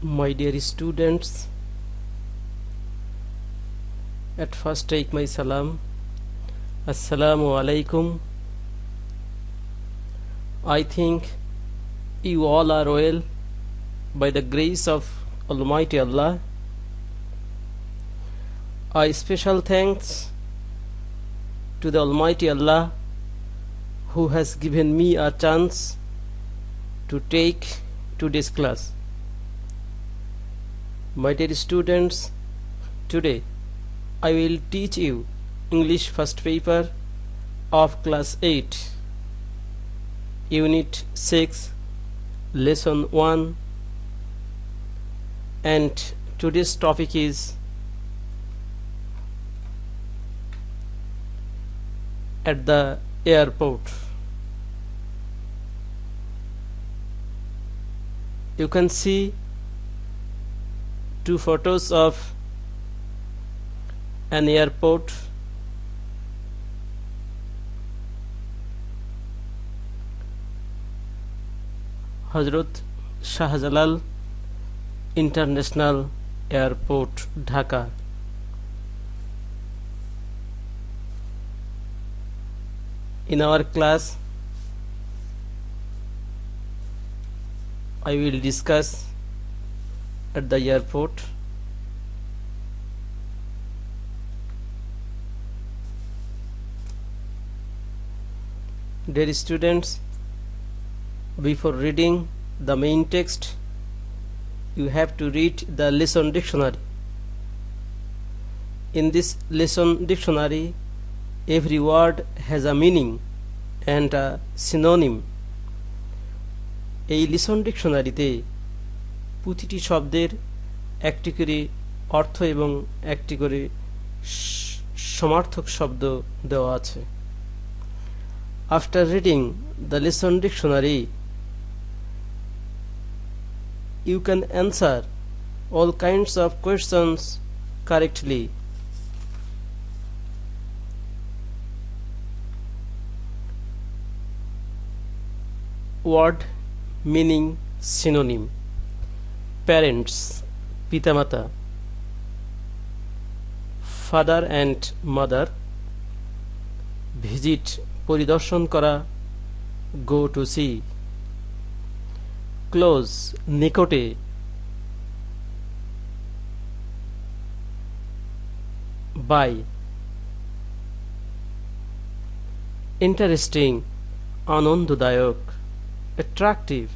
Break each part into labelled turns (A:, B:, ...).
A: My dear students, at first take my salam. Assalamu alaikum. I think you all are well by the grace of Almighty Allah. A special thanks to the Almighty Allah who has given me a chance to take today's class. My dear students, today I will teach you English first paper of class 8, unit 6, lesson 1, and today's topic is at the airport. You can see two photos of an airport. Hazrat Shahjalal International Airport, Dhaka. In our class, I will discuss at the airport. Dear students, before reading the main text, you have to read the lesson dictionary. In this lesson dictionary, every word has a meaning and a synonym. এই listen ডিকশনারিতে প্রতিটি শব্দের একটি করে অর্থ এবং একটি করে সমার্থক শব্দ দেওয়া আছে। After reading the lesson dictionary, you can answer all kinds of questions correctly. Word meaning synonym: parents, pitamata, father and mother, visit, পরিদর্শন করা, go to see, close, নিকটে, buy, interesting, আনন্দদায়ক, attractive,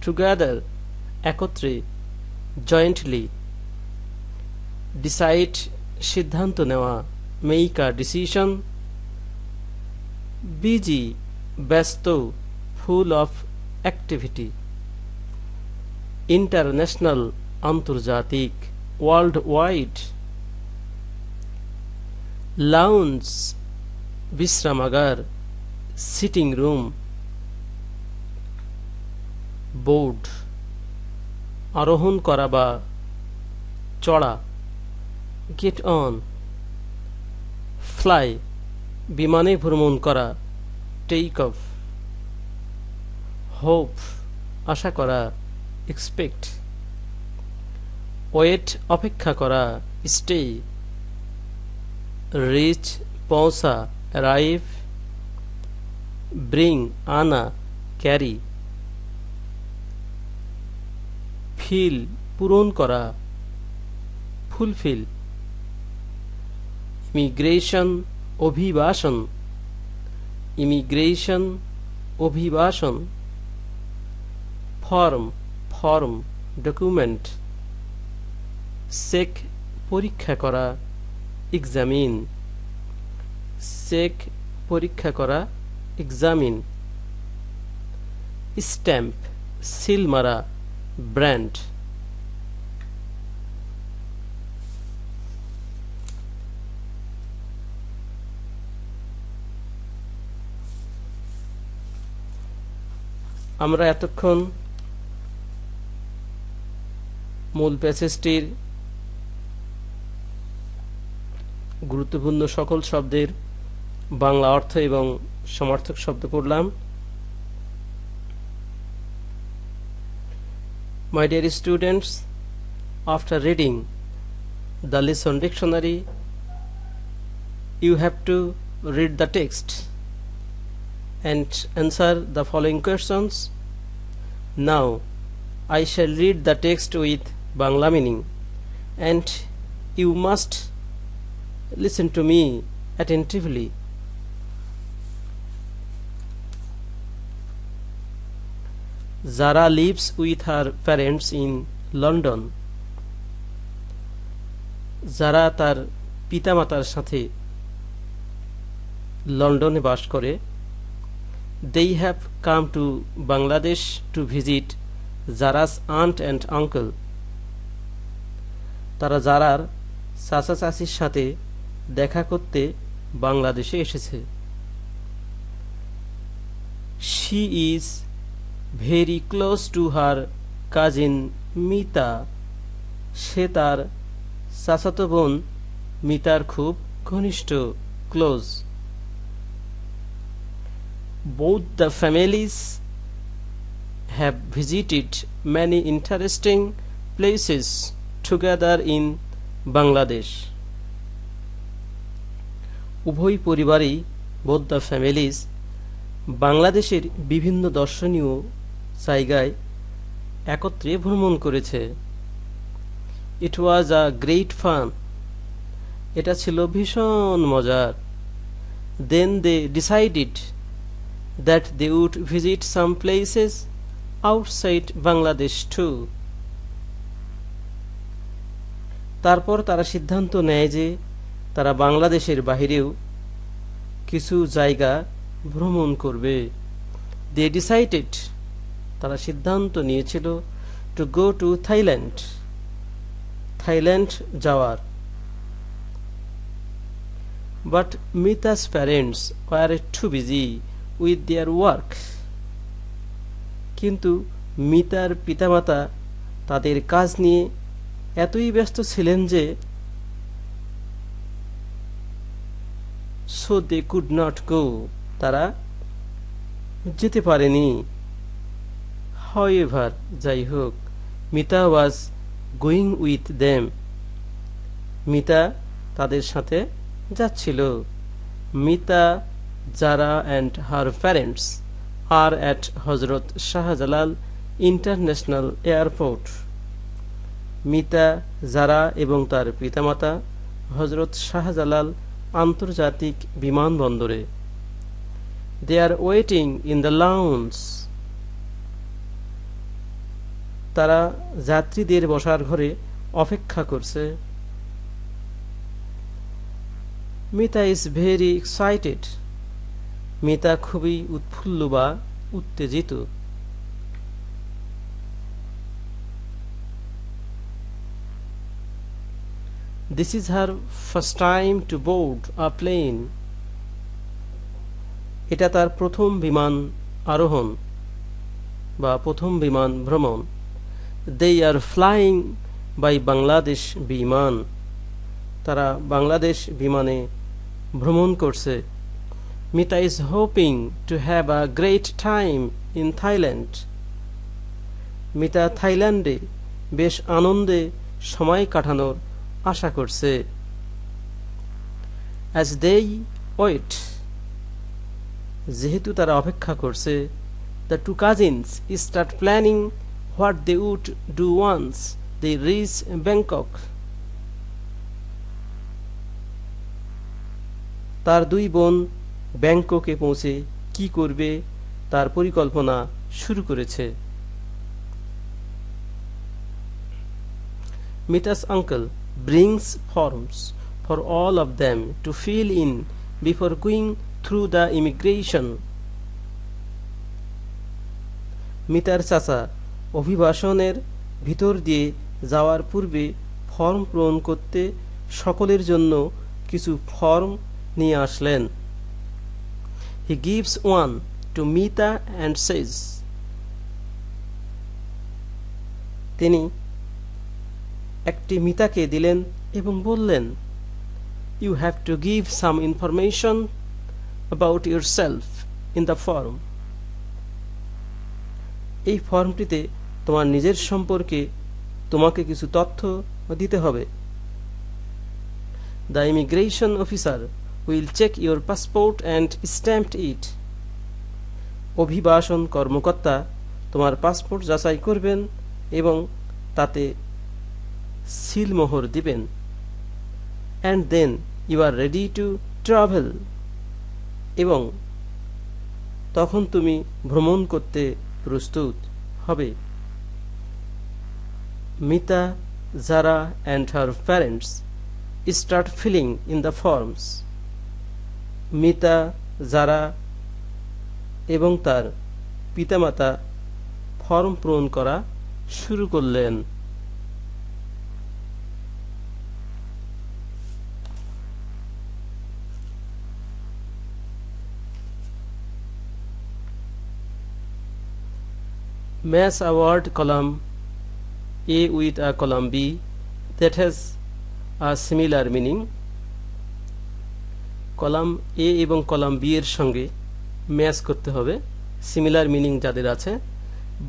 A: together, একত্রে, jointly, decide, সিদ্ধান্ত নেওয়া, make a decision, busy, ব্যস্ত, full of activity, international, আন্তর্জাতিক, worldwide, lounge, বিশ্রামাগার, sitting room, board, আরোহণ করা বা চড়া, get on, fly, বিমানে ভ্রমণ করা, take off, hope, আশা করা, expect, wait, অপেক্ষা করা, stay, reach, পৌঁছা, arrive, bring, আনা, carry, fill, পূরণ করা, fulfill, immigration, অভিবাসন, immigration, অভিবাসন, form, document, check, পরীক্ষা করা, examine, check, পরীক্ষা করা, examine, stamp, সিল মারা, brand. আমরা এতক্ষণ মূল প্যাসেজটির গুরুত্বপূর্ণ সকল শব্দের বাংলা অর্থ এবং সমার্থক শব্দ পড়লাম। My dear students, after reading the lesson dictionary, you have to read the text and answer the following questions. Now, I shall read the text with Bangla meaning, and you must listen to me attentively. Zara lives with her parents in London. Zara তার পিতামাতার সাথে লন্ডনে বাস করে. They have come to Bangladesh to visit Zara's aunt and uncle. তারা জারার চাচা চাচির সাথে দেখা করতে বাংলাদেশে এসেছে. She is very close to her cousin Mita. সে তার চাচাতো বোন মিতার খুব ঘনিষ্ঠ, close. Both the families have visited many interesting places together in Bangladesh. উভয় পরিবারই, both the families, বাংলাদেশের বিভিন্ন দর্শনীয় জায়গায় একত্রে ভ্রমণ করেছে. It was a great fun. এটা ছিল ভীষণ মজার. Then they decided that they would visit some places outside Bangladesh too. তারপর তারা সিদ্ধান্ত নেয় যে তারা বাংলাদেশের বাহিরেও কিছু জায়গা ভ্রমণ করবে. They decided, তারা সিদ্ধান্ত নিয়েছিল, to go to Thailand, Thailand যাওয়ার. But Mita's parents were too busy with their work. কিন্তু মিতার পিতামাতা তাদের কাজ নিয়ে এতই ব্যস্ত ছিলেন যে so they could not go, তারা যেতে পারেনি. However, যাই হোক, Mita was going with them. Mita তাদের সাথে যাচ্ছিল. Mita, Zara and her parents are at Hazrat Shahjalal International Airport. Mita, জারা এবং তার পিতামাতা হযরত শাহজালাল আন্তর্জাতিক বিমানবন্দরে. They are waiting in the lounge. তারা যাত্রীদের বসার ঘরে অপেক্ষা করছে. Mita is very excited. Mita খুবই উৎফুল্ল বা উত্তেজিত. This is her first time to board a plane. এটা তার প্রথম বিমান আরোহণ বা প্রথম বিমান ভ্রমণ. They are flying by Bangladesh বিমান. তারা বাংলাদেশ বিমানে ভ্রমণ করছে. Mita is hoping to have a great time in Thailand. Mita থাইল্যান্ডে বেশ আনন্দে সময় কাটানোর আশা করছে. As they wait, যেহেতু তারা অপেক্ষা করছে, the two cousins start planning what they would do once they reach Bangkok. তার দুই বোন ব্যাংককে পৌঁছে কি করবে তার পরিকল্পনা শুরু করেছে. Mita's uncle brings forms for all of them to fill in before going through the immigration. মিতার চাচা অভিবাসনের ভিতর দিয়ে যাওয়ার পূর্বে ফর্ম পূরণ করতে সকলের জন্য কিছু ফর্ম নিয়ে আসলেন. He gives one to Mita and says, তিনি একটি মিতাকে দিলেন এবং বললেন, You have to give some information about yourself in the form. এই ফর্মটিতে তোমার নিজের সম্পর্কে তোমাকে কিছু তথ্য দিতে হবে। The immigration officer will check your passport and stamp it. অভিবাসন কর্মকর্তা তোমার পাসপোর্ট যাচাই করবেন এবং তাতে সিলমোহর দিবেন। And then you are ready to travel. এবং তখন তুমি ভ্রমণ করতে প্রস্তুত হবে। Mita, Zara and her parents start filling in the forms. Mita, জারা এবং তার পিতামাতা ফর্ম পূরণ করা শুরু করলেন। Match a word column A with a column B that has a similar meaning. Column A এবং কলাম B এর সঙ্গে ম্যাচ করতে হবে সিমিলার মিনিং যাদের আছে।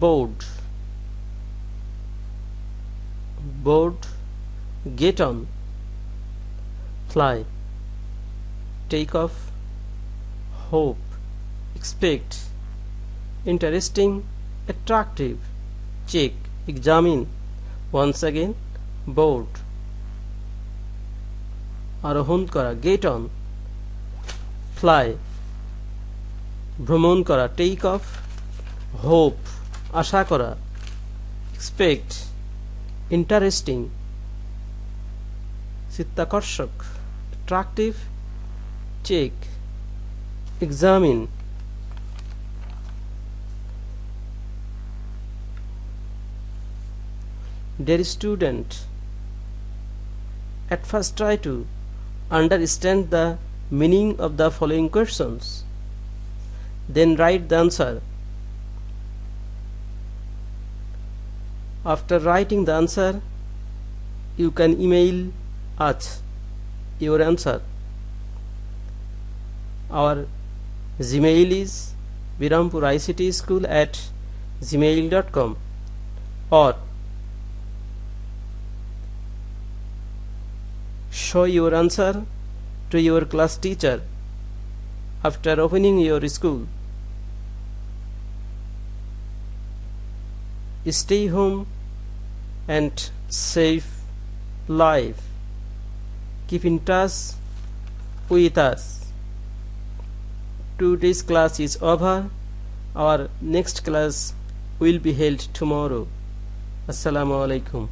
A: Board, board, get on, fly, take off, hope, expect, interesting, attractive, check, examine, once again, board, আরোহণ করা, get on, fly, ভ্রমণ করা, take off, hope, আশা করা, expect, interesting, চিত্তাকর্ষক, attractive, check, examine, Dear student, at first try to understand the meaning of the following questions. Then write the answer. After writing the answer, you can email us your answer. Our Gmail is birampurictyschool@gmail.com or show your answer to your class teacher after opening your school. Stay home and save life. Keep in touch with us. Today's class is over. Our next class will be held tomorrow. Assalamu alaikum.